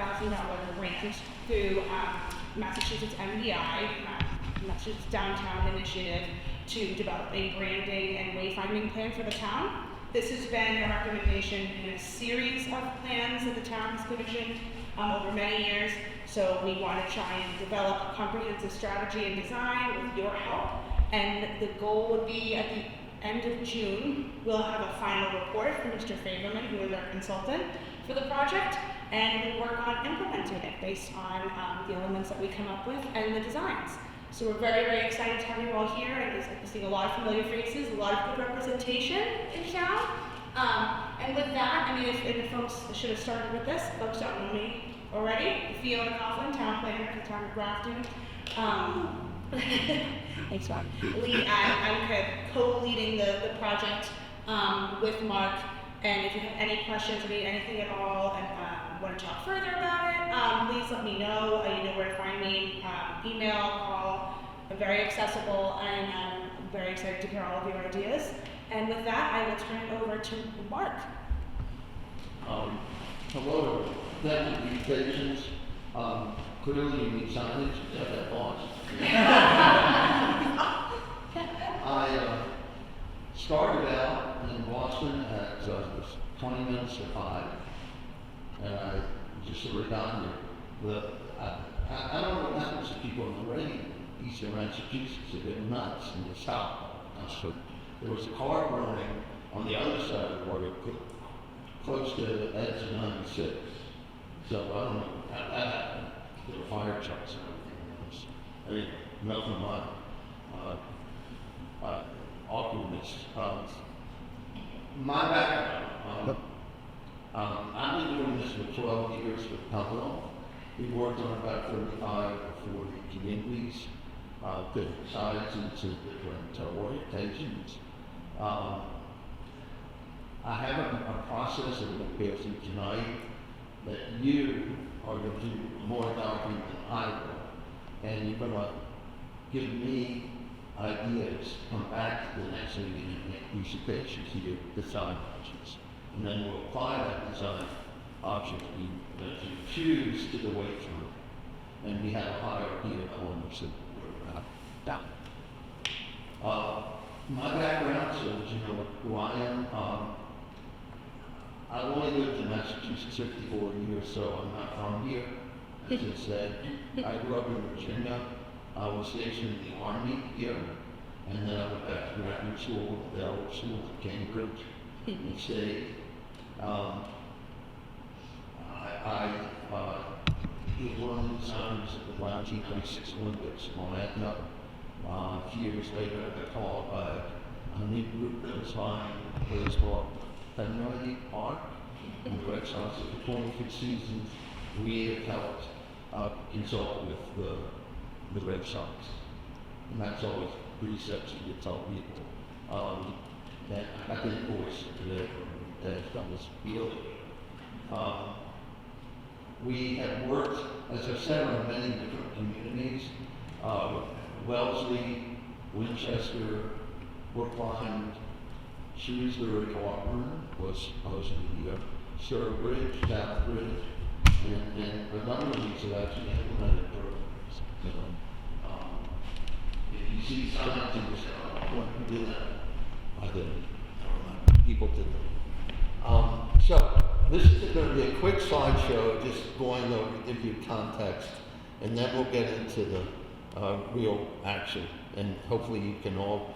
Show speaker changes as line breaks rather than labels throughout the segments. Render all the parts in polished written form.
$5,000 grant through Massachusetts MDI, Massachusetts Downtown Initiative, to develop a branding and wayfinding plan for the town. This has been a recommendation in a series of plans that the town has commissioned over many years. So we want to try and develop a comprehensive strategy and design with your help. And the goal would be at the end of June, we'll have a final report from Mr. Faberman, who is our consultant for the project, and we'll work on implementing it based on the elements that we come up with and the designs. So we're very, very excited to have you all here, and we're seeing a lot of familiar faces, a lot of good representation in town. And with that, I mean, if folks should have started with this, folks don't know me already. Fiona Coughlin, town planner for the town of Grafton. Thanks, Mark. I'm kind of co-leading the project with Mark, and if you have any questions or need anything at all and want to talk further about it, please let me know. You know where to find me. Email, call. I'm very accessible, and I'm very excited to hear all of your ideas. And with that, I will turn it over to Mark.
Hello, thank you, patients. Clearly you need signage, you have that boss. I started out in Boston at 20 minutes to 5, and I just sort of got here. I don't know what happens to people in the rain, eastern Massachusetts, they get nuts in the south. So there was a car running on the other side of the water, close to the edge of 96. So I don't know how that happened. There were fire trucks and everything else. I mean, nothing like awkwardness. My background, I've been doing this for 12 years with Pablo. We've worked on about 35 or 40 communities, different sizes and different orientations. I have a process that we'll go through tonight that you are going to do more document than I will. And you're going to give me ideas, come back to the next meeting and make presentations to your design options. And then we'll apply that design option that you choose to the way through. And we have a hierarchy of elements that we're down. My background, so that you know who I am, I've only lived in Massachusetts 54 years, so I'm not from here. As I said, I grew up in Virginia. I was stationed in the Army here, and then I went back to graduate school, Delaware School, Cambridge, and stayed. I was one of the designers of the Brown G26 Olympics on Etna. A few years later, I got called by a new group that was flying a place called Penrose Park in the Red Sox for 26 seasons. We have helped consult with the Red Sox. And that's always pretty sexy to tell people that I got the invoice today from this field. We have worked, as I said, on many different communities. Wellesley, Winchester, Brookline, Shrewsbury, Auburn was supposedly here, Sturbridge, Southbridge, and a number of these have actually implemented programs. If you see signs in this, what you do that? I didn't. People did that. So this is going to be a quick slideshow, just going over, give you context, and then we'll get into the real action, and hopefully you can all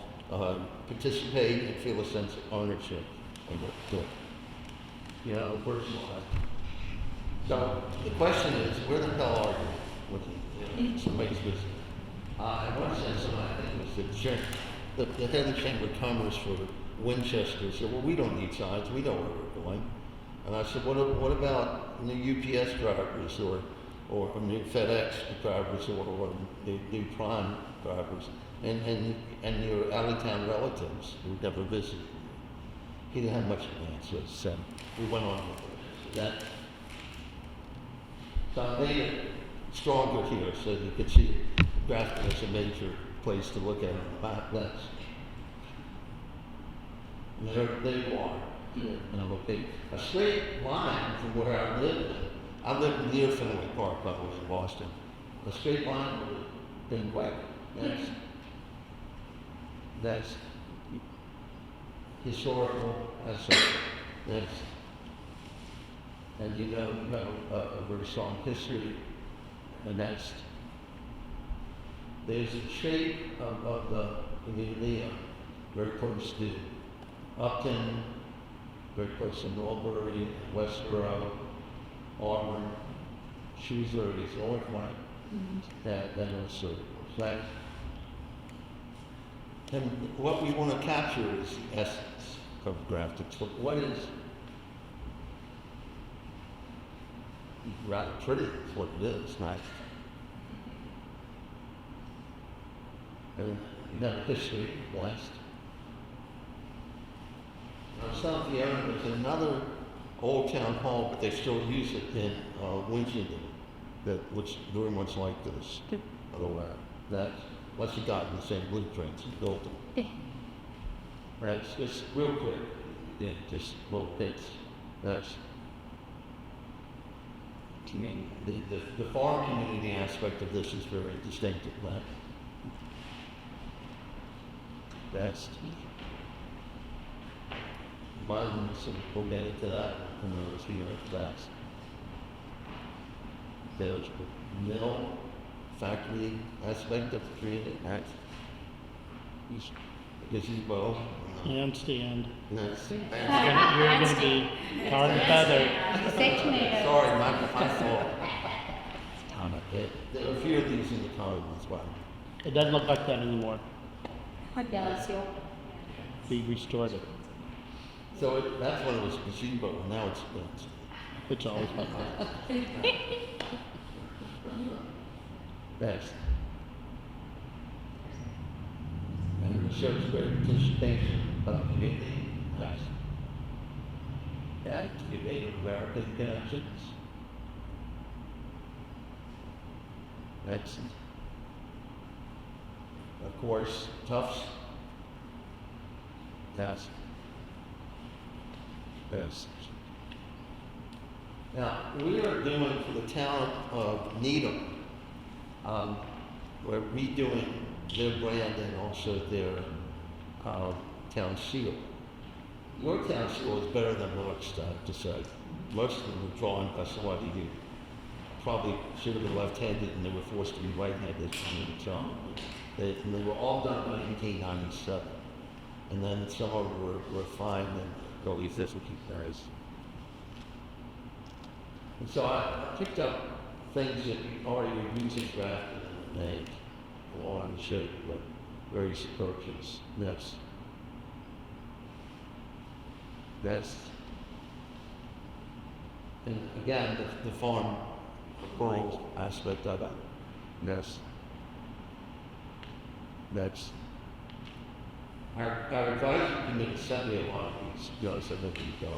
participate and feel a sense of ownership of what we're doing. You know, the first slide. So the question is, where the hell are you? With somebody's visit. In one sense, I think it was the head of the Chamber of Commerce for Winchester said, well, we don't need signs, we know where we're going. And I said, what about the UPS drivers or new FedEx drivers or the new Prime drivers and your Alleytown relatives who never visited? He didn't have much of an answer, so we went on with that. So I made it stronger here so you could see Grafton as a major place to look at the map. There you are. And I'm okay. A straight line from where I lived I live near Fenway Park, by the way, in Boston. A straight line would have been wet. That's historical, and you know a very strong history, and there's a shape of the museum very close to Upton, very close to Norbury, Westboro, Auburn, Shrewsbury is the only one that are circles. And what we want to capture is the essence of graphics. What is rather pretty is what it is, nice. And then history, blessed. Now, South Sierra, there's another old town hall, but they still use it in Wayfinding, which very much like this. That once you got in the same blueprints and built them. Right, it's just real quick. Yeah, just little bits. That's the farm community aspect of this is very distinctive. That's mine, so we'll get into that in those few minutes. There's the mill factory aspect of the community. Gazebo.
Handstand.
Nice.
You're gonna be tarred and feathered.
Sorry, my fault. There are a few of these in the code as well.
It doesn't look like that anymore.
Ideation.
We restored it.
So that's when it was gazebo, and now it's
It's always like that.
Next. And it shows great participation of the community. Nice. Yeah, you Native American connections. Excellent. Of course, Tufts. Yes. Yes. Now, we are doing for the town of Needham, we're redoing their brand and also their town seal. Your town seal is better than most, I have to say. Most of them were drawn by somebody who probably should have been left-handed and they were forced to be right-handed and they were all done by 1897. And then some of them were refined and go leave this will keep theirs. And so I picked up things that already were using grafted in the name, along the shape, but very superfluous. That's, and again, the farm rural aspect of it. That's, our advisor committee sent me a lot of these, so that we go.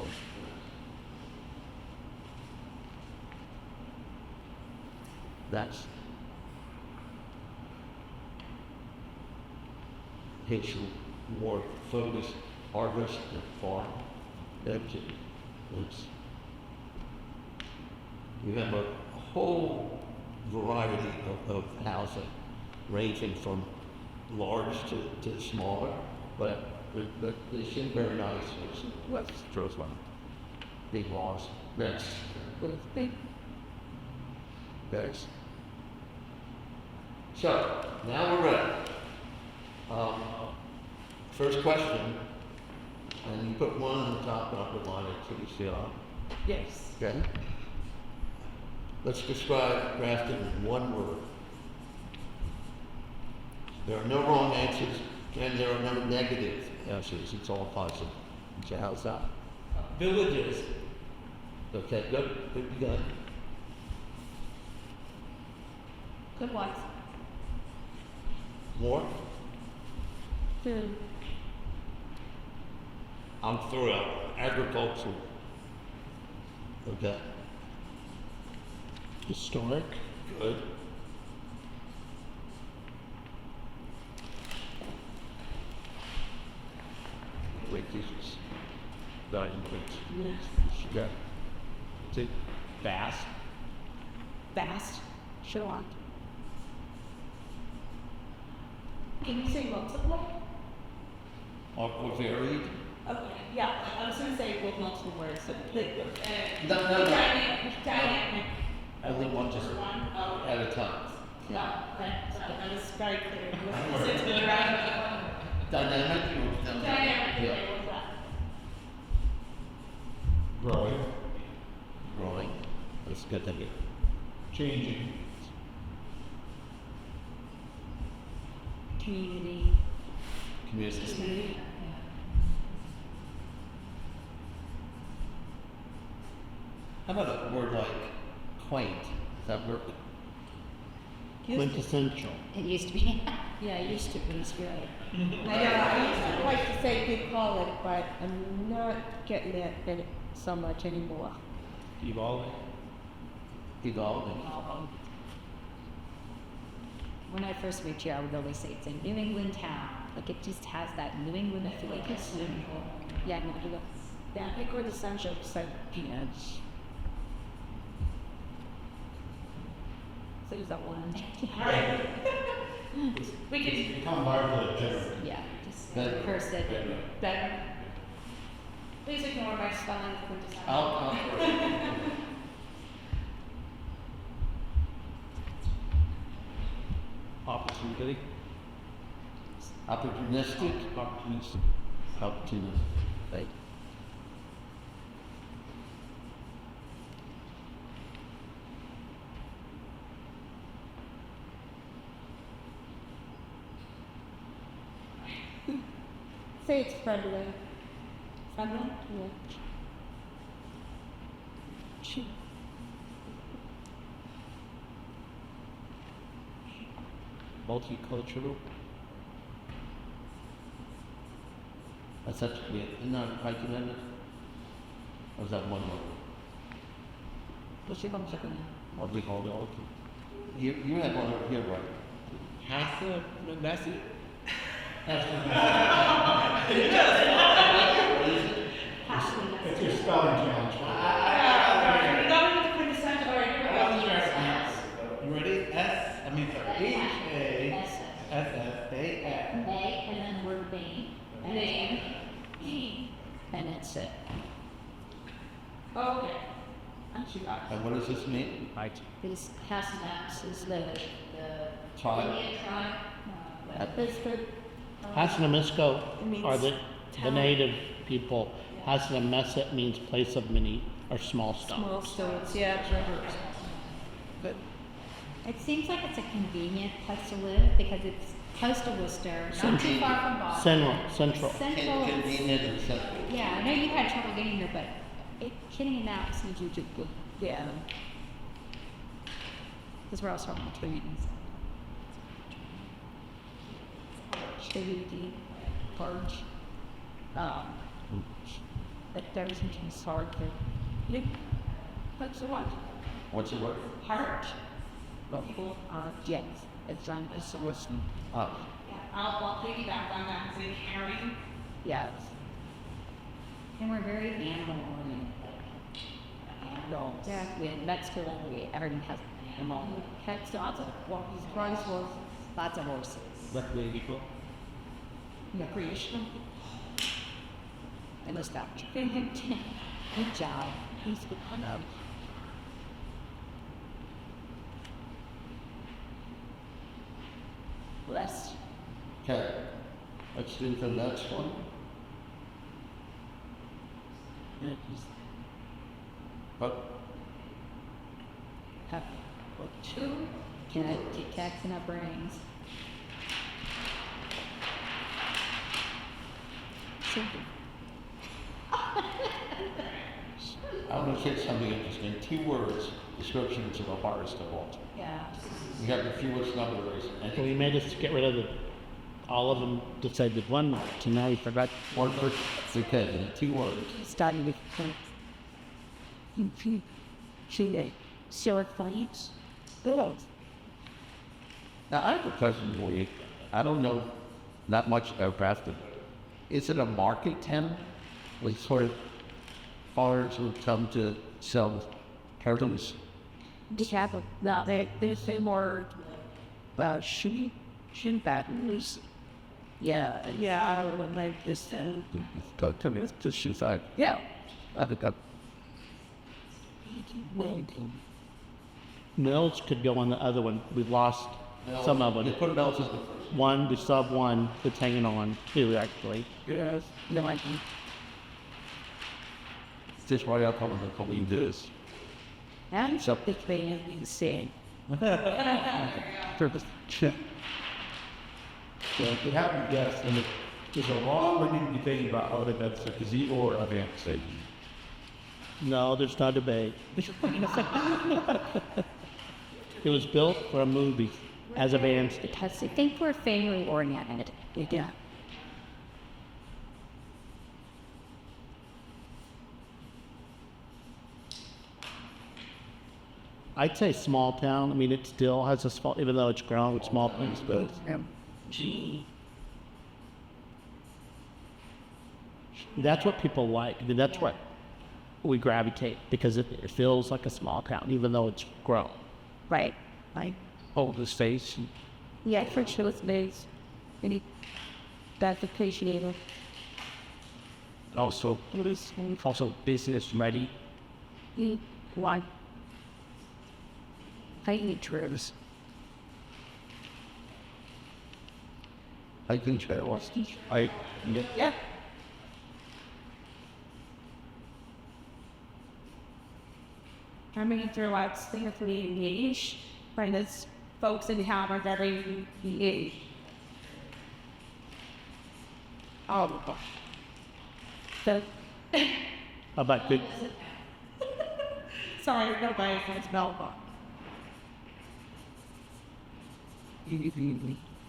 That's takes more focused harvest and farm. You have a whole variety of housing, ranging from large to smaller, but they seem very nice. Let's throw one. Big laws. Next. Next. So, now we're ready. First question, and you put one on the top and I'll put one so you see it on.
Yes.
Okay? Let's describe grafting in one word. There are no wrong answers, and there are no negative answers. It's all positive. So how's that?
Villages.
Okay, good. Good.
Good ones.
More?
Food.
I'm through. Agricultural. Okay.
Historic.
Good. Wait, Jesus. Dying points.
Yes.
Okay.
Is it fast?
Fast. Short.
Can you say multiple?
Or varied?
Okay, yeah, I was gonna say with multiple words, so
No.
dynamic.
Only one just
One, oh,
at a time.
okay, so that was very clear. Listen to the right.
Dynamic, you want to
Dynamic,
Yeah.
okay, what's that?
Growing,
Growing. That's good to hear.
changing,
Community.
Community. How about a word like quaint? Does that work?
Quintessential.
It used to be. Yeah, it used to be. It's great.
I know, I used to like to say good quality, but I'm not getting that in it so much anymore.
Evolving.
Evolving.
When I first moved here, I would always say it's a New England town. Like it just has that New England feel. Like it's yeah, no,
That big quintessential, so
peanuts. So there's that one.
Alright. We can,
become largely general.
Yeah, just
Better.
curse it.
better. Please ignore my spelling of quintessential.
I'll
Opportunity.
opportunistic.
Opportunistic.
Opportunistic. Right.
say it's friendly.
Friendly?
Yeah.
Multicultural.
That's actually, isn't that right, Amanda? Or is that one word?
What's your mom's looking
What we call it.
You have one over here, right?
That's it.
It's your spelling challenge.
We're going with the quintessential, alright, here we go.
You ready? H-A-S-S-A-N.
A, and then the word name. And
Name.
And it's it.
Okay. Actually got it.
And what does this mean?
Right.
This Hassanaps is the
Tribe.
Indian tribe.
That's good.
Hassanaமிsko
It means
are the
town.
native people. Hassanamessa means place of many or small stones.
Small stones, yeah. But
It seems like it's a convenient place to live because it's close to Worcester, not too far from Boston.
Central.
Central. is-
Convenient and simple.
Yeah, I know you had trouble getting here, but getting it out seems usually good.
yeah.
Because we're also on the trains. Shady, Parge. But there's something hard to.
Yep. What's the one?
What's the word?
Heart.
Yes, it's on this listen.
Ah,
I'll piggyback on that, say caring.
Yes. And we're very animal oriented. Animals.
Yeah.
We in Mexico, everything has animal. Cats, dogs, walkies, frogs, wolves, lots of horses.
Recreational.
Recreational. And let's stop. Good job. He's good enough. Bless.
okay. Let's do the next one. But
Have two. Can I take tax in our brains? Simple.
I'm going to say something interesting. 2 words, descriptions of the hardest of all.
Yeah.
We have the fewest numbers. And
So we made us get rid of all of them, decided one, so now we forgot.
one word, it's okay, and 2 words.
Starting with short fights. Good.
Now, I have a question for you. I don't know that much about Grafton. Is it a market town? Like sort of farmers who come to sell produce?
Just have a, no,
They say more about she battles. Yeah, I would like this. Talk to me. Just she's like, yeah, I think that.
Mills could go on the other one. We've lost some of
You
it.
put Mills as the
One, we still have one that's hanging on. Two, actually.
Yes, no, I can.
this why I call it calling this.
And something they insane. Purpose. So you haven't guessed, and there's a lot when you think about whether that's a gazebo or a van station.
No, there's no debate. It was built for a movie as a band station.
because I think we're family oriented.
Yeah.
I'd say small town. I mean, it still has a small, even though it's grown, it's small place, but
Gee.
that's what people like. I mean, that's what we gravitate because it feels like a small town, even though it's grown.
Right. Like,
Oh, the space.
yeah, for sure it's nice. Any that's appreciated.
Also, also business ready.
Why?
I need trips.
I think that was.
Yeah.
I mean, through like safely engaged, right? As folks in town are very engaged.
Oh,
So,
How about good?
sorry, nobody has Melba.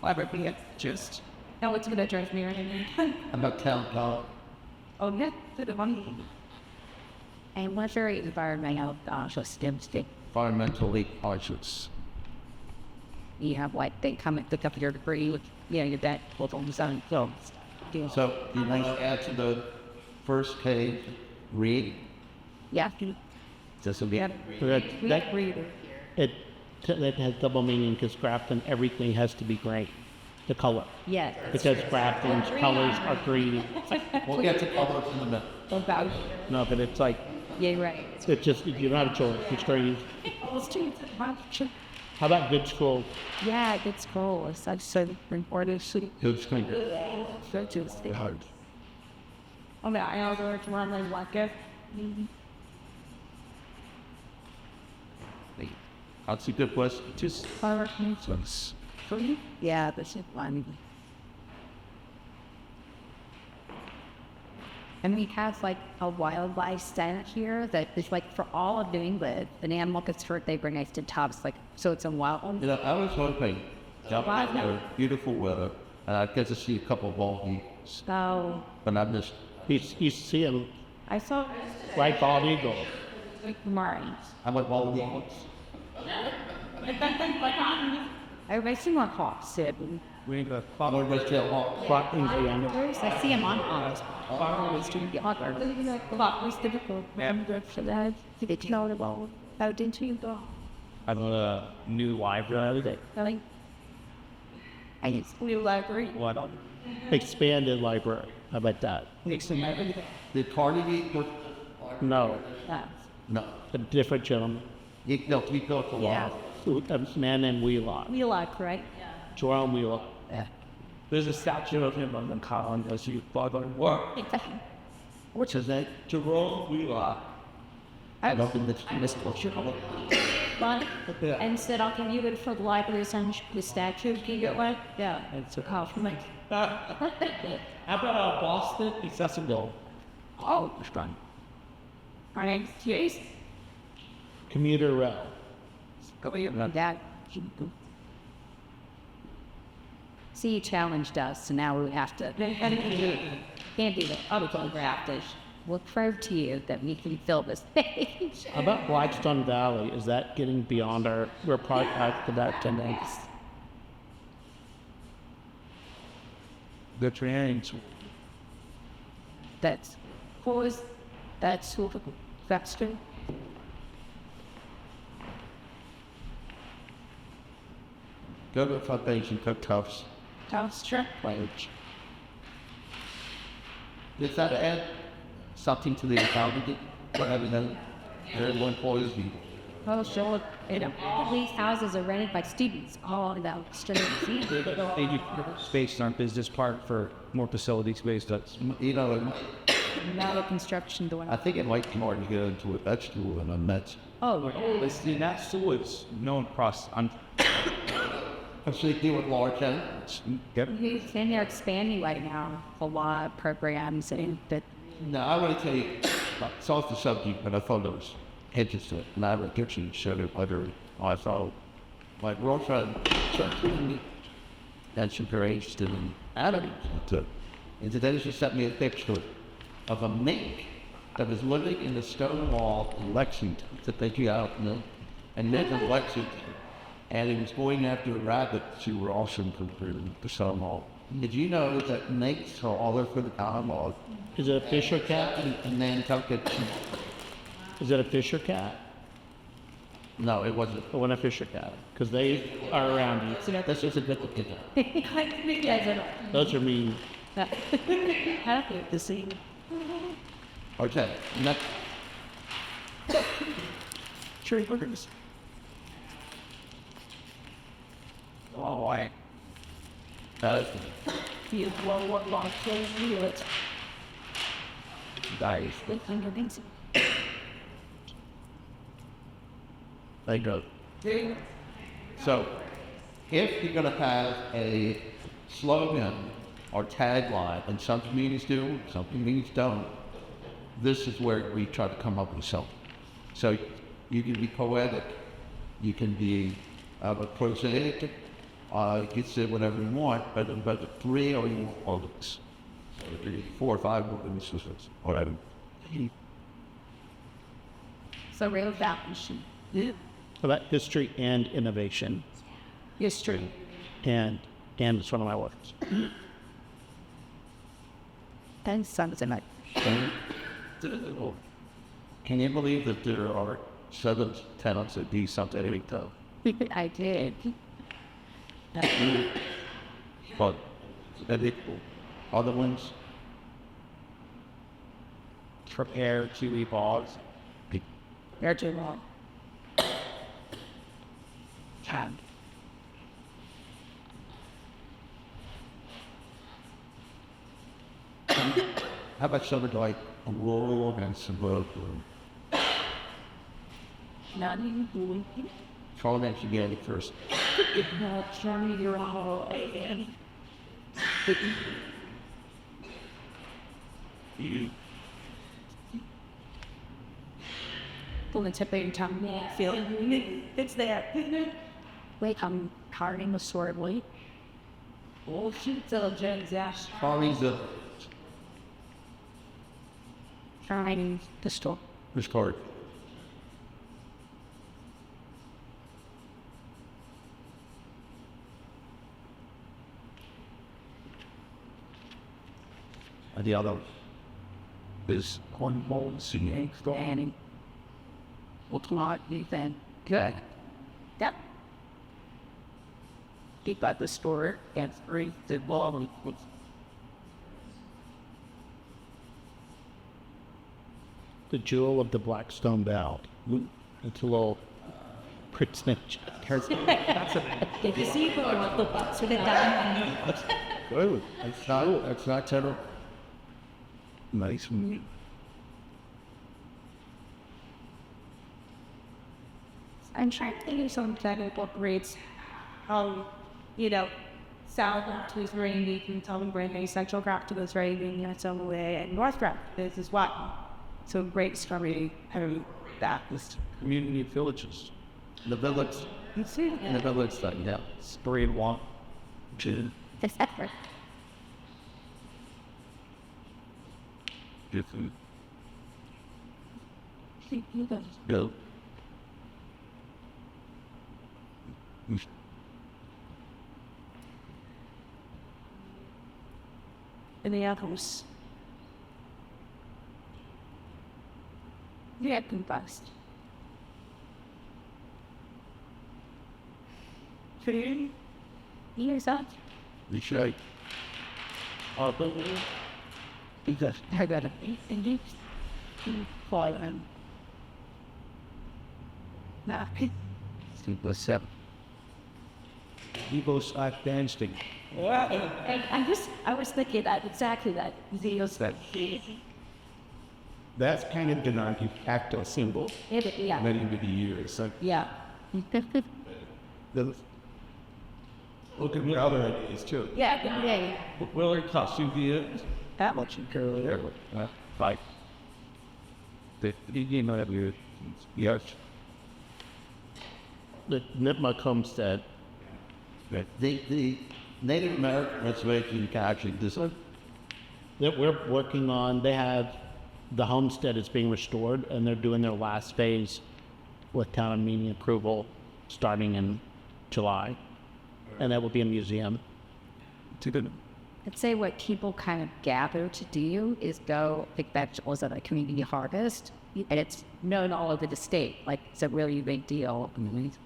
whatever, just.
No, it's gonna drive me right.
About town hall.
Oh, yeah, to the money.
And what's very environmental systems that
Environmentally conscious.
you have like they come and pick up your debris with your debt both on the sun. So
So you want to add to the first page, read.
yeah.
This will be.
That has double meaning because Grafton, everything has to be green. The color.
Yes.
Because Grafton's colors are green.
We'll get to colors in a minute.
About
No, but it's like,
yeah, right.
it's just, you don't have a choice. It's green. How about good school?
Yeah, it's cool. It's such so important.
Who's going
Such a
hard?
Oh, yeah, I also work around my bucket.
That's a good question.
Just.
yeah, that's it. Fun. And we have like a wildlife center here that is like for all of New England. An animal gets hurt, they bring us to Tubbs. Like so, it's a wild.
You know, I was hoping, beautiful weather, and I get to see a couple of ball games,
So
but I missed.
You see a
I saw
white bald eagle.
Marines.
I went ball games.
Everybody see more hawks.
We got
Father Red Tail Hawk.
Flat Indiana.
I see them on hawks. Farmers to get hawker. Hawk was typical. So that it's notable. How did you go?
I'm on a new library today.
Like, I just
New library.
What? Expanded library. How about that?
Did Carnegie?
No,
No.
a different gentleman.
No, we built a lot.
A man named Wheelock.
Wheelock, right?
Jerome Wheelock.
There's a statue of him on the column as you bought on work.
What's his name?
Jerome Wheelock.
I don't think that's missed.
Fun. And said, I'll give you it for the library, and the statue. Can you get one? Yeah.
It's a
Compliment.
How about Boston? Accessible.
Oh,
It's fun.
my name's Jace.
Commuter rail.
Go here.
That. See, you challenged us, so now we have to. Can't do that. Other photographers. We'll prove to you that we can fill this page.
How about Blackstone Valley? Is that getting beyond our, we're probably past to that tonight.
The trains.
That's
What was
that's true.
that's true?
Go to the front page and put Tufts.
Tufts trip page.
Does that add something to the economy? Whatever, then, everyone employs people.
Oh, sure. All these houses are rented by students all in that straight fee.
They do space in our business park for more facility space. That's
You know,
Now the construction going
I
on.
think it might be hard to get into a vegetable and a Mets.
that's what's known across.
So they deal with large animals.
Yep.
And they're expanding right now. A lot of programs and that.
Now, I want to tell you, it's off the subject, but I thought it was interesting. And I have a picture to show you later. I thought my girlfriend started me, and she's very interested in animals. And today she sent me a picture of a mink that was living in the stone wall in Lexington, that they get out and lived in Lexington. And it was going after rabbits who were also in the stone wall. Did you know that minks are all over the town?
Is it a fish or cat?
And Nantucket.
Is it a fish or cat?
No, it wasn't.
Or when a fish or cat? Because they are around you.
This is a bit of
Those are mean.
Happy to see.
Okay, next.
Tree burgers. Oh, I.
You what long clothes you it.
Nice. They go. So, if you're going to have a slogan or tagline, and some communities do, some communities don't, this is where we try to come up with something. So, you can be poetic, you can be prosaic, you can say whatever you want, but the three or you want this. So, 4 or 5 words, or whatever.
So real balance.
About history and innovation.
History.
And it's one of my words.
And something like.
Can you believe that there are 7 tenants that do something every time?
I did.
But other ones,
Prepare to evolve.
You're too long.
Time.
how about something like a rural and suburban?
Not even doing it.
Try that again first.
Not trying to all again. Pull the tip of your tongue. Yeah, feel it. It's there. Wait, I'm carving the sword. Wait. Oh, shoot, so Jen's ass.
Farming the
Trying the store.
restored. And the other is
Cornball, singing,
Danny. What's not then? Good. Yep. Keep at the store and free the ball.
The jewel of the Blackstone Valley. It's a little pretty snitch.
Did you see the box with it down?
good. It's not terrible. Nice.
I'm trying to think of something that incorporates, south to this rainy, and some branding, central craft to this rainy, and some way, and north craft this is what. So great story, having that.
community villages.
The village,
You see,
in the village thing, yeah.
3 and 1. 2.
This effort.
Different.
Go.
in the house.
You have combust.
Food,
Here's up.
We should.
Because I got a fall and nah.
Super 7.
Evo's Afghanistan.
And I was thinking that exactly that. Zeus that.
That's kind of been an active symbol
Yeah.
many, many years. So
Yeah.
the, look at the other ideas too.
Yeah.
Well, it costs you
That much
there. Like, you know, yes.
The Nipmuc homestead,
The Native American Reservation actually, this one,
that we're working on, they have, the homestead is being restored and they're doing their last phase with town meeting approval starting in July. And that will be a museum.
I'd say what people kind of gather to do is go pick vegetables at a community harvest, and it's known all over the state. Like, it's a really big deal.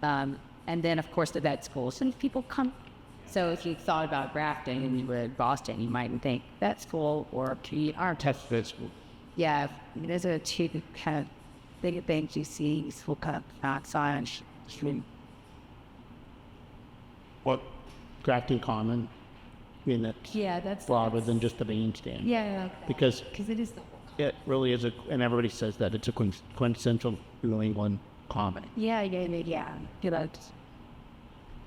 And then, of course, the vet schools, and people come. So if you thought about grafting and you were in Boston, you might think vet school or community art.
Test vet school.
Yeah, those are two kind of big things you see. School cut outside.
What? Grafton Common. I mean, that's
Yeah, that's
broader than just the bandstand.
Yeah,
Because
because it is the
it really is and everybody says that it's a quintessential New England common.
yeah. You know,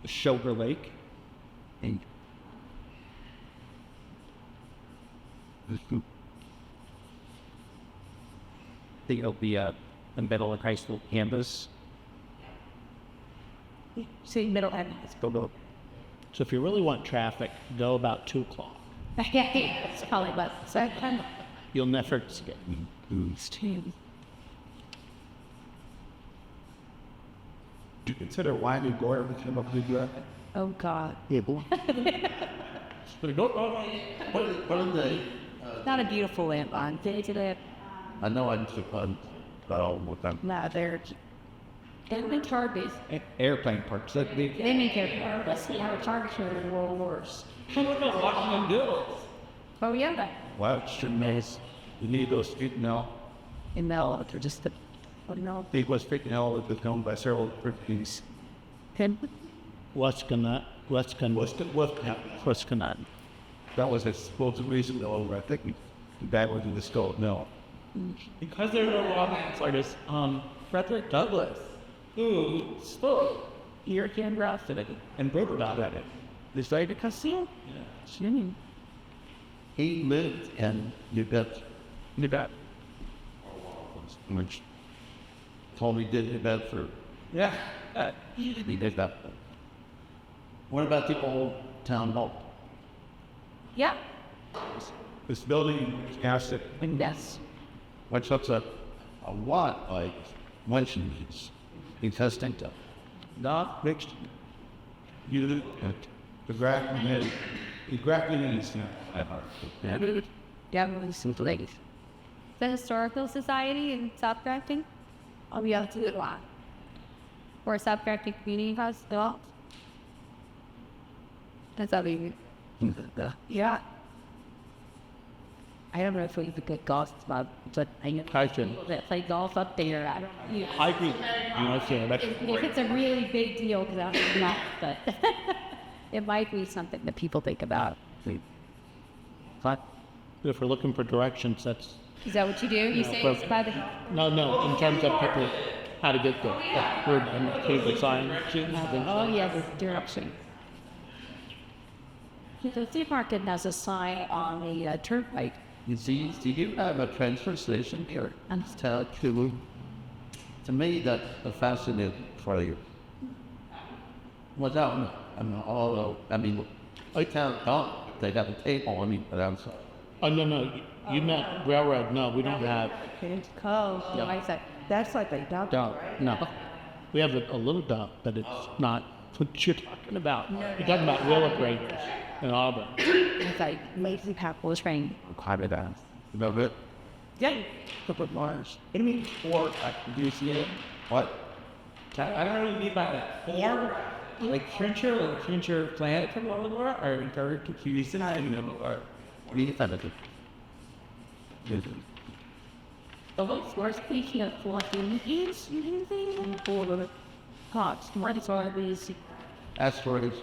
Shoulder Lake.
And
Think of the middle of high school campus.
see middle end.
Go.
So if you really want traffic, go about 2 o'clock.
It's probably about second.
You'll never skip.
Do you consider why we go every time up the
Oh God,
Yeah, boy.
what are they?
not a beautiful lamp on.
I know I'm surprised about all of them.
No, they're in Target.
airplane parks? That big.
They make it. Let's see how Target are in World Wars. Oh yeah,
Wow, it's nice. You need those street now.
in Mel, they're just the. Oh no.
It was freaking hell that was owned by several British.
Westconut.
That was a supposed reason though, I think that was in the skull. No.
Because there are a lot of artists, Frederick Douglass, who spoke European drafted and wrote about it. They started a casino. Yeah.
He lived in New Bedford, which Tony did New Bedford.
Yeah.
He did that. What about the old town hall?
Yeah.
This building cast it.
Yes.
Which looks a lot like Wayfinding's in testing stuff.
Not mixed. You the Grafton is
Yeah, some ladies. The Historical Society in South Grafton. Oh yeah, that's a good one. Or South Grafton Community Hospital. That's how we. Yeah. I don't know if we have a good golf spot, but I know people that play golf up there. I don't know.
I agree.
If it's a really big deal, because I don't know, but it might be something that people think about.
But if we're looking for directions, that's
Is that what you do? You say it's by the.
no. In terms of people, how to get there. We're in table sign.
Oh yeah, the direction. The flea market has a sign on the turnpike.
You see, do you have a transfer station here?
And
To me, that's a fascinating for you. Without, although, town don't, they have a table, but I'm sorry.
Oh no, you meant railroad? No, we don't have.
It's called.
yeah, like that.
That's like a dump.
Dump. No, we have a little dump, but it's not what you're talking about. You're talking about wheeler graders in Auburn.
It's like lazy people train.
quite a dance.
About it?
Yeah.
Couple of Mars.
It means
Or I can do see it.
What?
I don't really mean by that. Or like change your plan from all over, or encourage confused and I don't know, or
What do you think of it?
The whole source speaking of fluffing is anything for the thoughts. What is all these
Aspirations,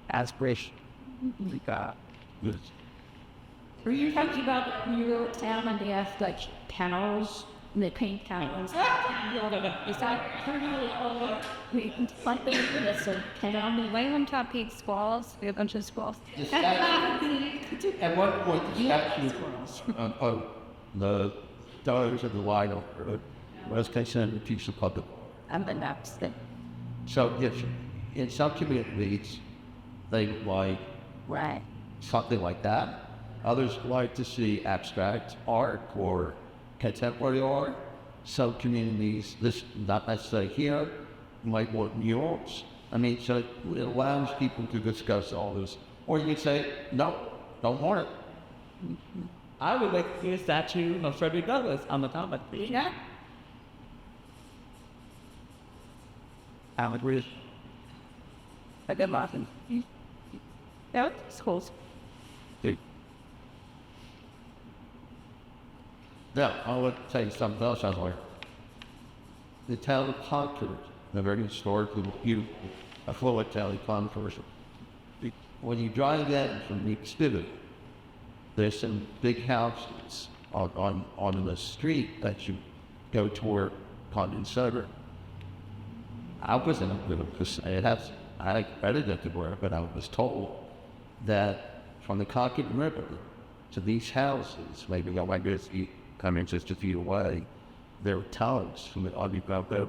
aspirations?
we got this.
Were you talking about your town and they have like panels and they paint panels? Is that currently all something that's a panel? Why on top paint squalls? We have a bunch of squalls.
The statue, at one point, the statue of the Daughters of the Light was considered a piece of public.
And the next thing.
So if in some communities, they like
Right.
something like that. Others like to see abstract art or contemporary art. Some communities, this not necessarily here, might want murals. I mean, so it allows people to discuss all this. Or you can say, no, don't want it.
I would like to see a statue of Frederick Douglass on the top of it.
Yeah.
I would agree.
A good muffin. Yeah, it's cool.
Now, I want to tell you something else I learned. The town of Concord, a very historically beautiful, affluent town of Concord. When you drive in from the city, there's some big houses on the street that you go toward Condon Center. I wasn't going to say it has, I credited the word, but I was told that from the Concord River to these houses, maybe I might just be coming just a feet away, there were tunnels from the underground river.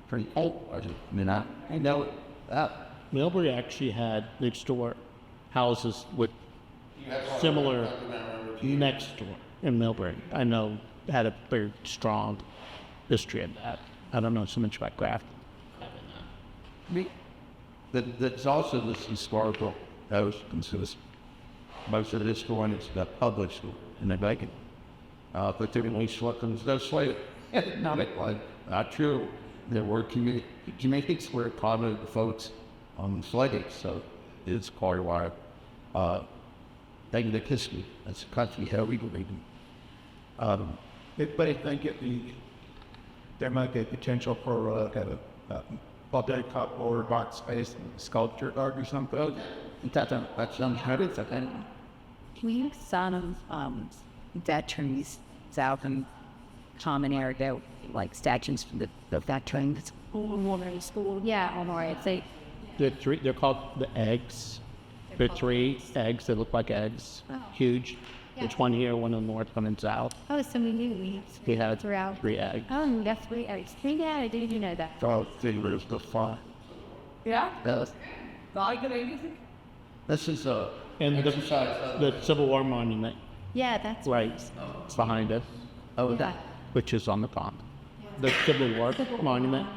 Pretty old. I mean, I know that.
Millbury actually had next door houses with similar next door in Millbury. I know had a very strong history of that. I don't know so much about Grafton.
That's also this historical notion. So most of this one is the public school in the Bacon. But typically, there's no slave. Not true. There were communities where prominent folks on slaves, so it's part of our negative history. That's a country how we believe in.
But I think there might be a potential for kind of public cup or box space sculpture art or something.
That's unheard of.
We have some veterans out in common area, like statues from the veterans. School. Yeah, or it's like
They're called the eggs. They're 3 eggs that look like eggs.
Oh.
Huge.
Yeah.
There's one here, one in the north, one in the south.
oh, so we knew
We have
throughout.
3 eggs.
Oh, that's great. Yeah, I didn't even know that.
Oh, there's the fun.
Yeah.
This is a
And
exercise.
the Civil War monument,
Yeah, that's
right, behind us,
Yeah.
which is on the pond. The Civil War monument,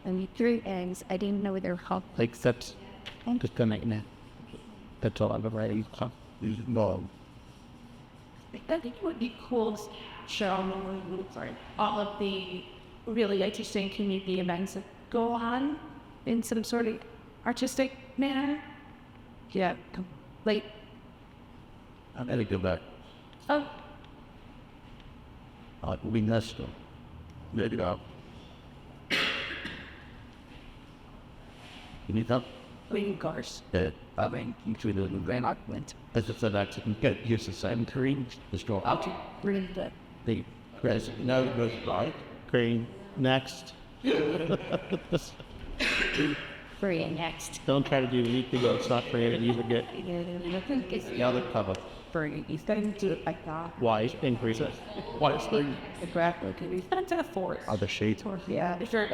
And 3 eggs. I didn't know they're called.
like that's just connecting it. That's all I've ever read.
No.
I think it would be cool to show all of the really interesting community events that go on in some sort of artistic manner. Yeah, like,
I'm gonna go back.
oh,
We messed up. There you go. You need help?
green cars.
I mean, you should have been
Went
as I said, actually, get used to same green, the straw out.
green the
The grass, no, it goes right.
Green, next.
free next.
Don't try to do anything that's not creative. You forget
It's
The other cover.
free. He's going to do it like that.
why increases.
What is the
The graphic. He's going to force.
Other shades.
Yeah, the shirt.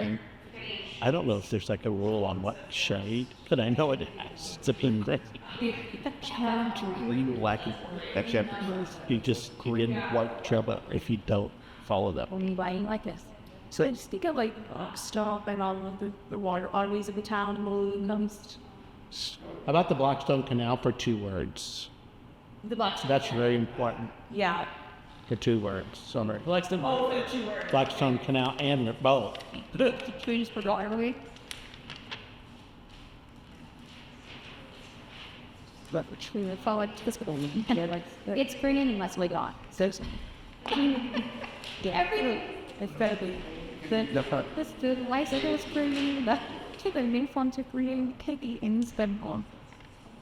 I don't know if there's like a rule on what shade, but I know it has. It's a pin gray. Green, black, and except you just green, white trouble if you don't follow them.
Only buying like this. So I just think of like stop and all of the water arteries of the town comes
How about the Blackstone Canal for 2 words?
the box.
That's very important.
Yeah.
The two words. Sorry.
Blackstone.
Oh, the two words.
Blackstone Canal and both.
The trees for driveway.
But we follow it to the school. It's green unless we got.
So,
Everything.
it's better be. Then
This the bicycle green. The new fun to green. Piggy instead of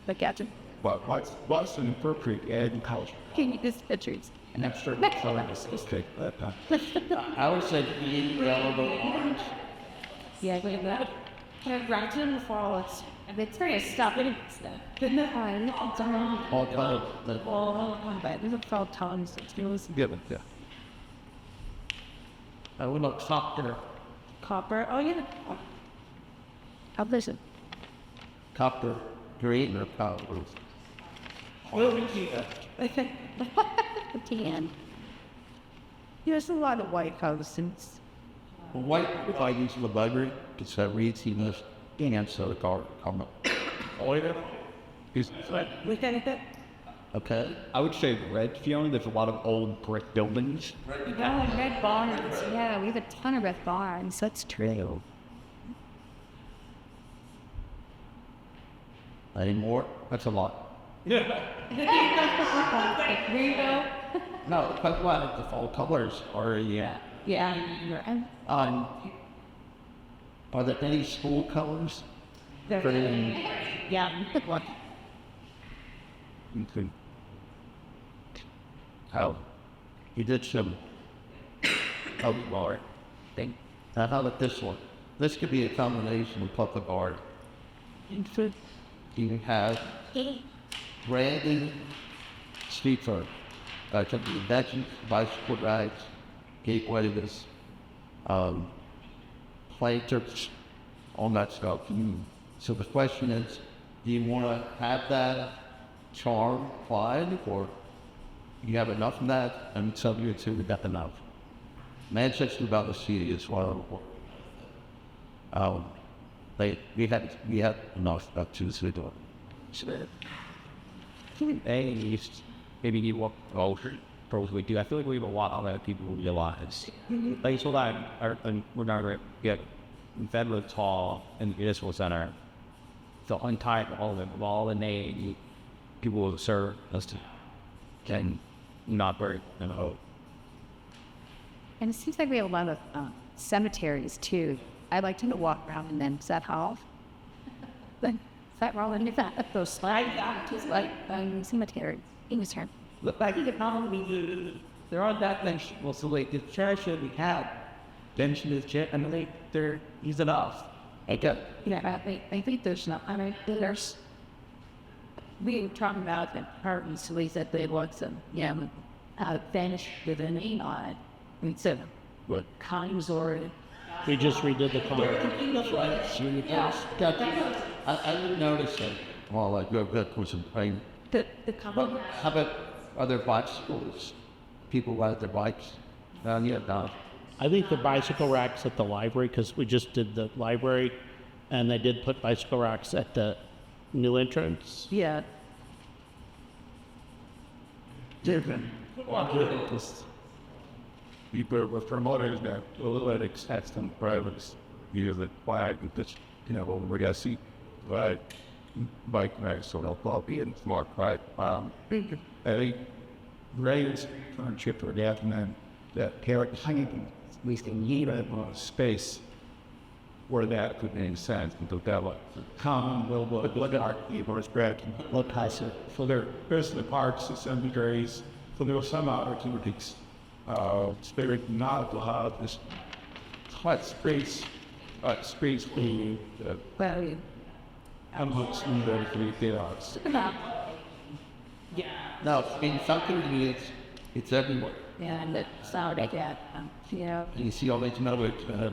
the gadget.
But what's an appropriate agriculture?
Can you just pictures?
And that's certain colors to take that time.
I would say green, yellow, orange.
Yeah, look at that. Right in the forest. And it's very stuff. It's on.
All kind of, the,
Oh, but there's a 12 tons. It was
Given, yeah.
I would look softer.
copper. Oh, yeah. How listen.
Copper, green, or copper.
I think. Tan. There's a lot of white houses.
Well, white, if I use the library, it's that reads he must answer the car comment.
Is,
Look at it.
Okay?
I would say red, Fiona. There's a lot of old brick buildings.
Oh, red barns. Yeah, we have a ton of red barns. That's true.
Any more?
That's a lot.
Rainbow.
No, but what, the fall colors are, yeah.
Yeah.
Are there any school colors? Green.
Yeah. What?
You could. How? You did some. Oh, Lord. Think. Now, how about this one? This could be a combination of public art. You can have branding, street art, could be benches, bicycle rides, gateways, planters, all that stuff. So the question is, do you want to have that charm applied, or you have enough of that, and some of you two got enough? Manchester about the city is one of the we had enough up to the door.
Hey, maybe you walk over. Probably do. I feel like we have a lot on that people realize. Like so that we're not going to get Fedwood Hall and the Municipal Center. So untie all of them, all the name people will serve us to can not very
And it seems like we have a lot of cemeteries too. I like to walk around and then set off. Then set roll and that those slides out to like cemetery. In his turn.
Look like economy. There aren't that many. Well, so like the church that we have, mentioned this shit, and like there is enough.
Yeah, I think there's not. I mean, there's. We were talking about the apartments. We said they want some, vanished with an E on it. We said,
What?
Connie's or
We just redid the car.
I didn't notice that. Well, like your book was in pain.
the
But
cover.
how about other bicycles? People ride their bikes down here, down.
I think the bicycle racks at the library, because we just did the library, and they did put bicycle racks at the new entrance.
Yeah.
Different. People were promoters that politics had some privates. You know, the flag and this, we got to see, right? Bike racks, so they'll all be in smart, right? I think Ray's on chip for that, and then that character hanging, at least in Yeva, space where that could make sense and develop common will what art people is spread. So there's the parks, the cemeteries, so there were some opportunities. Spirit not to have this flat space being
Well, you.
how much very there are.
No, in some communities, it's everywhere.
Yeah, and it sounded like that.
And you see all these metal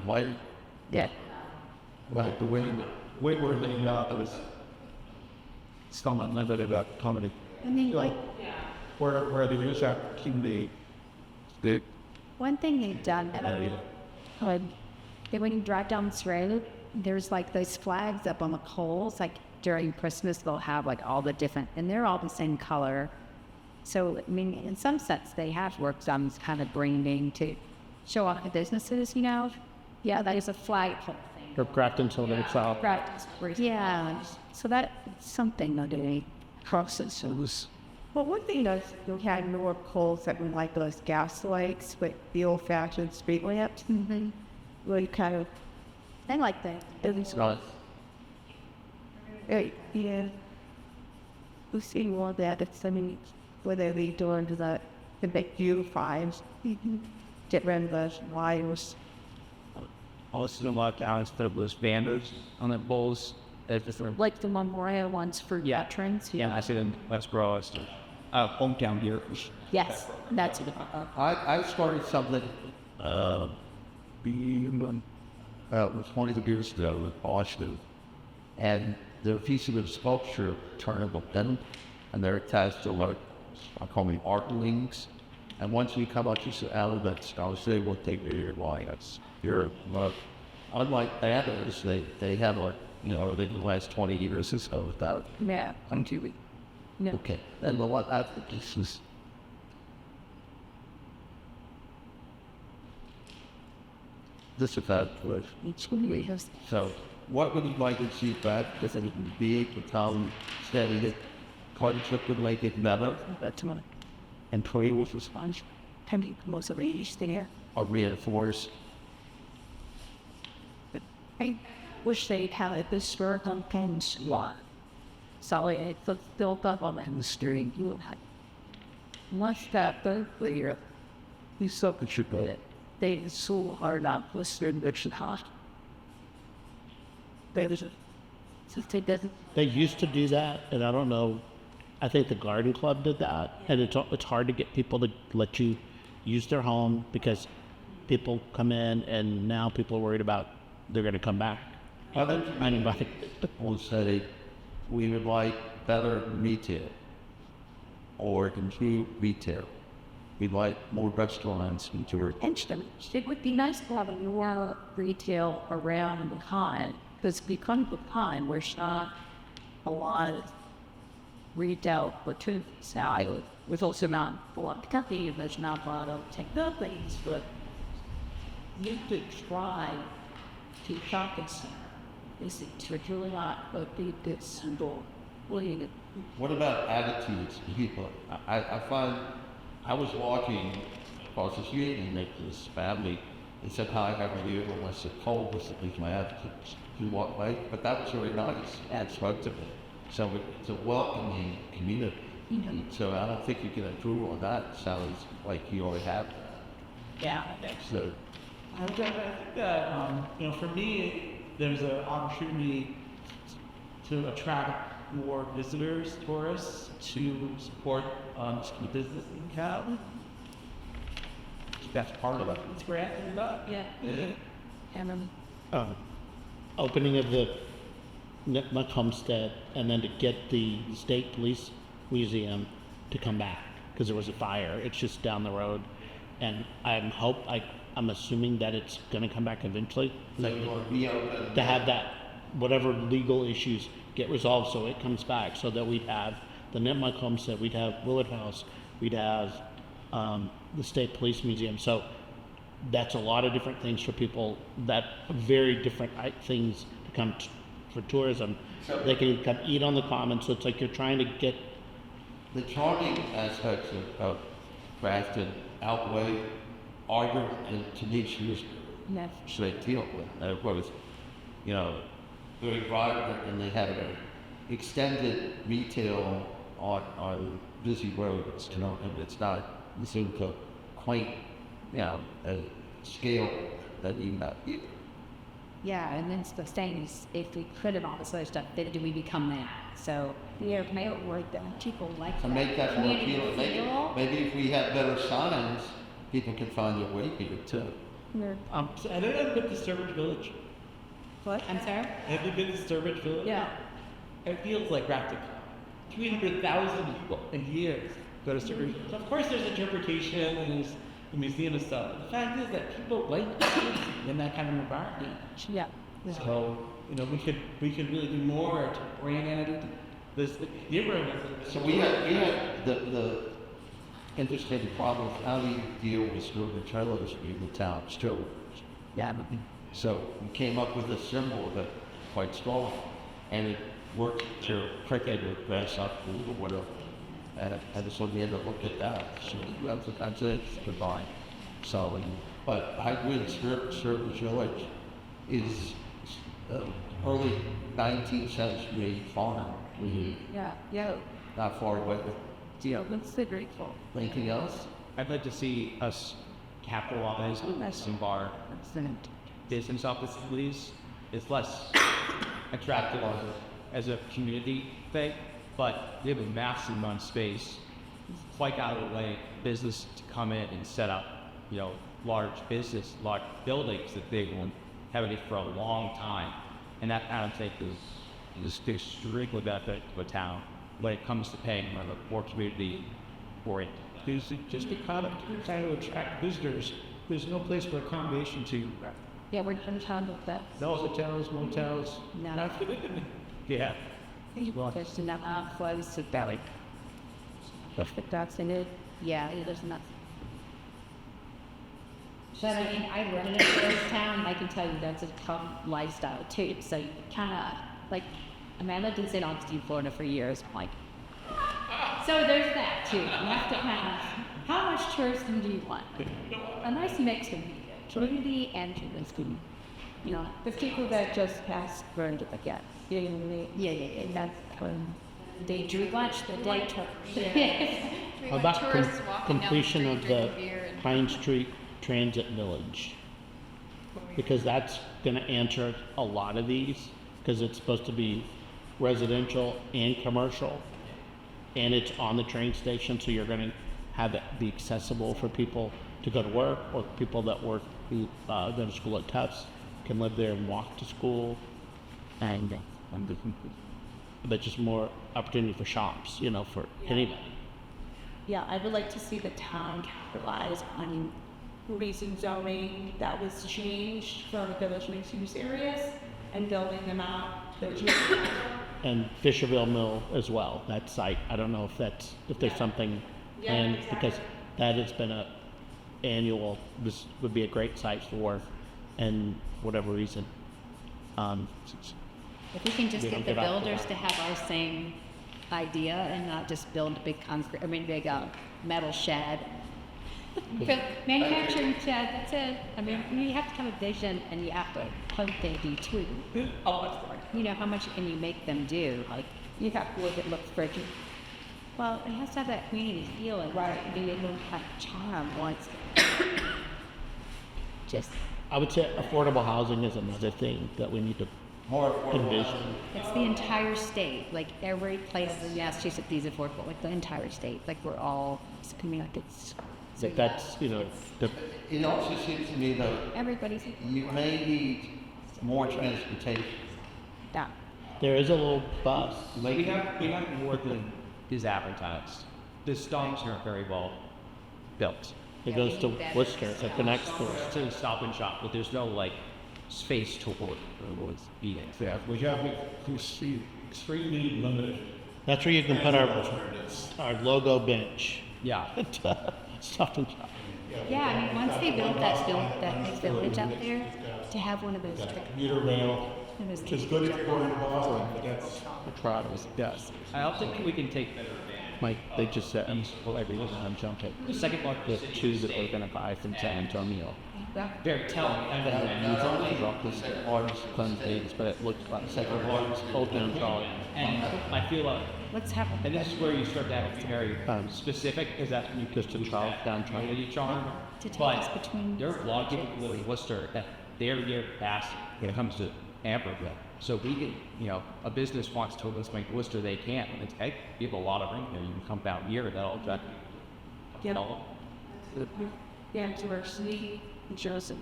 white,
Yeah.
Like the way where they was somewhat limited about comedy.
I mean, like,
Where there is opportunity, the
one thing they've done, when you drive down this road, there's like those flags up on the poles. Like during Christmas, they'll have like all the different, and they're all the same color. So, I mean, in some sense, they have worked on this kind of branding to show off the businesses, you know? Yeah, that is a flagpole thing.
Or Grafton Children's South.
Practice. Yeah, so that's something that they process.
Well, one thing is you had more poles that were like those gas lights with the old-fashioned street lamps.
Mm-hmm.
Where you kind of,
I like that.
It's not,
yeah. We see more of that. It's, I mean, where they lead doing to the big U5s. Get rid of those wires.
Also, a lot of towns put up those banners on the poles. That's just
Like the memorial ones for veterans.
yeah, I see them in Westboro. It's hometown here.
Yes, that's it.
I started something,
it was 20 years ago with Boston, and they're a piece of a sculpture, turnable metal, and they're attached to what I call them artlings. And once you come out of that, I was able to take your lines. Unlike the others, they have like, you know, they the last 20 years or so without.
Yeah.
On TV. No.
Okay, and the one after this was. This is that was. So, what would you like to see back? Does it be able to become steady, conflict related matter?
That's money.
Employee was responsible
I mean, most of it is there.
or reinforce.
I wish they'd have a historical pens lot. So it's built up on the steering wheel. Once that both clear, we so should get it. They so hard up with certain direction hot. There's a since it doesn't
They used to do that, and I don't know. I think the garden club did that, and it's hard to get people to let you use their home because people come in, and now people are worried about they're going to come back. Anybody?
Will say we would like better retail or improved retail. We'd like more restaurants and tour.
instruments. It would be nice to have a more retail around the pond, because because of the pond, there's not a lot of retail opportunities. Now, there's also not a lot of companies, there's not a lot of technologies, but you could try to shopping center. It's really not a big symbol.
what about attitudes of people? I find, I was walking across the street and this family, they said, hi, how are you? And I said, cold was at least my attitude to walk away, but that was really nice and spoke to me. So it's a welcoming community. So I don't think you can improve on that. Sounds like you already have that.
Yeah.
So
I think that, you know, for me, there's an opportunity to attract more visitors, tourists, to support the business in Cal. That's part of it. It's great.
Yeah. And
Opening of the Nipmuc Homestead, and then to get the State Police Museum to come back because there was a fire. It's just down the road, and I'm assuming that it's going to come back eventually.
you want to reopen.
To have that, whatever legal issues get resolved, so it comes back, so that we'd have the Nipmuc Homestead, we'd have Willard House, we'd have the State Police Museum. So that's a lot of different things for people, that very different things to come for tourism. They can come eat on the common, so it's like you're trying to get.
The charming aspects of Grafton outweigh Arbor and Tanisha's
yes.
they deal with. Both, you know, very vibrant, and they have an extended retail on busy roads. You know, and it's not seem to quaint, you know, scale that you have here.
Yeah, and then the thing is, if we put it on this other stuff, then do we become that? So, yeah, may it work that people like
To
that.
make that more
Community
appealing,
feel.
maybe if we have better signs, people can find their way here too.
So I don't know if the Sturbridge Village.
What? I'm sorry?
Have you been to Sturbridge Village?
Yeah.
It feels like Grafton. 300,000 people in years go to Sturbridge. So of course there's interpretation and there's the museum and stuff. The fact is that people like in that kind of environment.
Yeah.
So, you know, we could really do more to brand identity. This neighborhood.
So we have the
interesting problem. How do you deal with sort of trailers in the town still?
Yeah.
So we came up with a symbol that quite strong, and it worked to cricket or grass up or whatever. And I just wanted to look at that. So that's it. Goodbye. So, but Highwood Service Village is early 19th century farm.
Yeah.
Not far away.
Yeah, that's the grateful.
Anything else?
I'd like to see us capitalize on some of our
Excellent.
business opportunities. It's less attractive as a community thing, but we have a massive amount of space. It's quite out of the way business to come in and set up, large buildings that they won't have it for a long time. And that I don't think is extremely benefit to a town when it comes to paying more community for it.
Because just to kind of attract visitors, there's no place for accommodation to.
Yeah, we're in town with that.
No hotels, motels.
No.
Nothing. Yeah.
There's enough close to belly. But that's in it. Yeah, there's enough. But I mean, I run in a tourist town. I can tell you that's a tough lifestyle too. So you kind of like. I mean, I lived in St. Augustine, Florida for years. I'm like, so there's that too. You have to kind of. How much tourism do you want? A nice mix of community and tourism. The people that just passed burned it again. Yeah. That's they drew lunch. The day took.
How about completion of the Pine Street Transit Village? Because that's going to answer a lot of these, because it's supposed to be residential and commercial, and it's on the train station, so you're going to have it be accessible for people to go to work, or people that work go to school at Tufts can live there and walk to school, and but just more opportunity for shops, for anybody.
Yeah, I would like to see the town capitalize on recent zoning that was changed from village mixed use areas and building them out.
And Fisherville Mill as well, that site. I don't know if there's something planned, because that has been this would be a great site for, and whatever reason.
If we can just
We
get
don't
the
give out
builders to have our same idea and not just build a big big metal shed. Manufacturing shed, that's it. I mean, you have to have a vision and you have to hunt the too. How much can you make them do? Like, you have to look at pretty. Well, it has to have that community feeling, right? Being able to have charm once.
I would say affordable housing is another thing that we need to
More affordable.
envision.
It's the entire state, like every place in Massachusetts is affordable, like the entire state. Like we're all communities.
Like that's,
It also seems to me that
Everybody's
you may need more transportation.
down.
there is a little bus.
We have more than is advertised. The stops aren't very well built.
It goes to Worcester, it connects to
It's a stop and shop, but there's no space to hold be in.
Yeah, we have extremely limited.
That's where you can put our logo bench.
Yeah.
Stop and shop.
Yeah, I mean, once they build that village up there, to have one of those.
Commuter rail, which is good if you're going to Boston, but that's.
Yes.
I also think we can take better advantage.
Mike, they just said, I'm jumping.
The second part
The two that we're gonna buy from San Antonio.
very telling.
You thought they dropped this largest things, but it looked like second largest open drawing.
And I feel
Let's have a.
and this is where you start to have very specific, because that's when you
Just to try down
community charm.
To take us
But
between.
there are a lot of people who live in Worcester that they're near past when it comes to Amberville. So we can, a business wants to list like Worcester, they can't. And it's, hey, we have a lot of room here. You can come down here and that'll attract you.
Yeah, diversity, Joseph.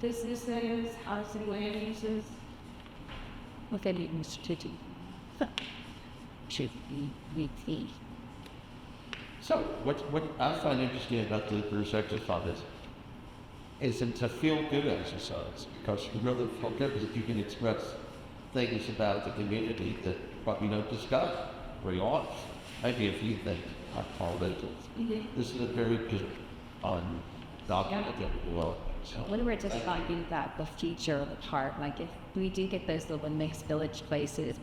Businesses, housing, land uses.
What they need to do. Should be.
So what I find interesting about the research on this is it's a feel-good exercise, because you really feel good because you can express things about the community that probably don't discuss very often. maybe a few things I call it. This is a very good document well. So
When we're just finding that the future of the park, like if we do get those little mixed village places,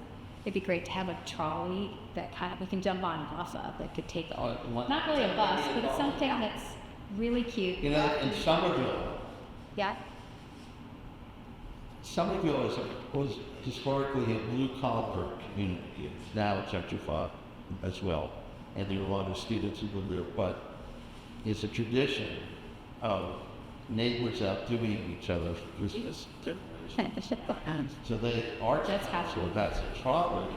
it'd be great to have a trolley that kind of we can jump on and off of that could take, not really a bus, but it's something that's really cute.
You know, in Somerville,
Yeah?
Somerville was historically a blue-collar community.
now it's gentrified as well, and there are a lot of students who live there, but it's a tradition of neighbors outdoing each other for Christmas. So they are
That's how-
so that's a trolley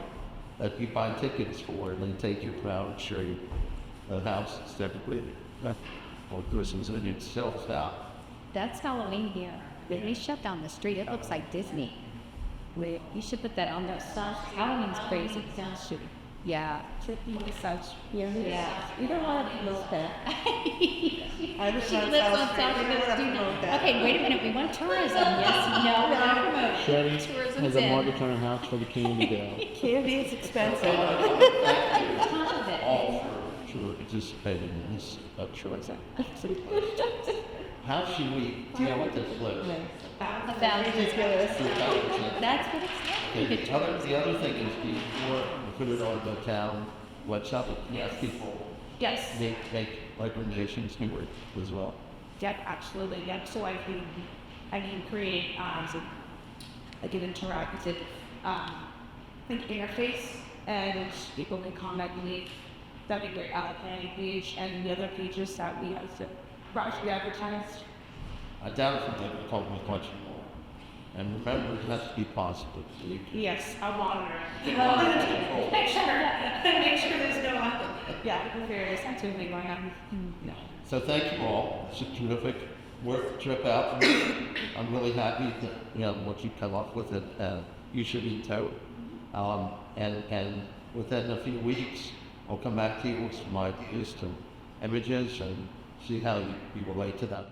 that you buy tickets for, and they take you around and show you the houses typically or Christmas, and it sells out.
That's Halloween here. They shut down the street. It looks like Disney. You should put that on there. Halloween's crazy. Yeah. Yeah. You don't want to promote that. She lives on top of this. Okay, wait a minute. We want tourism. Yes, no, we're not promoting.
Sherry
Tourism's
has a
in.
mortgage on her house for the community bill.
Candy is expensive.
Top of it.
All for participating in this choice. How should we deal with this list?
About
Ridiculous.
That's what it's like.
The other thing is before we put it on the town website, yes, people
Yes.
make recommendations to it as well.
Yep, absolutely. Yep. So I can create like an interactive interface, and people can comment and leave. That'd be great. Planning page and the other pages that we have to partially advertised.
I doubt if they would call me much more. And remember, it has to be positive.
Yes, I'll monitor. Make sure there's no nefarious activity going on. No.
So thank you all. It's a terrific, worth the trip out. I'm really happy that, what you come up with it. You should be too. And within a few weeks, I'll come back to you with some ideas to images and see how you relate to them.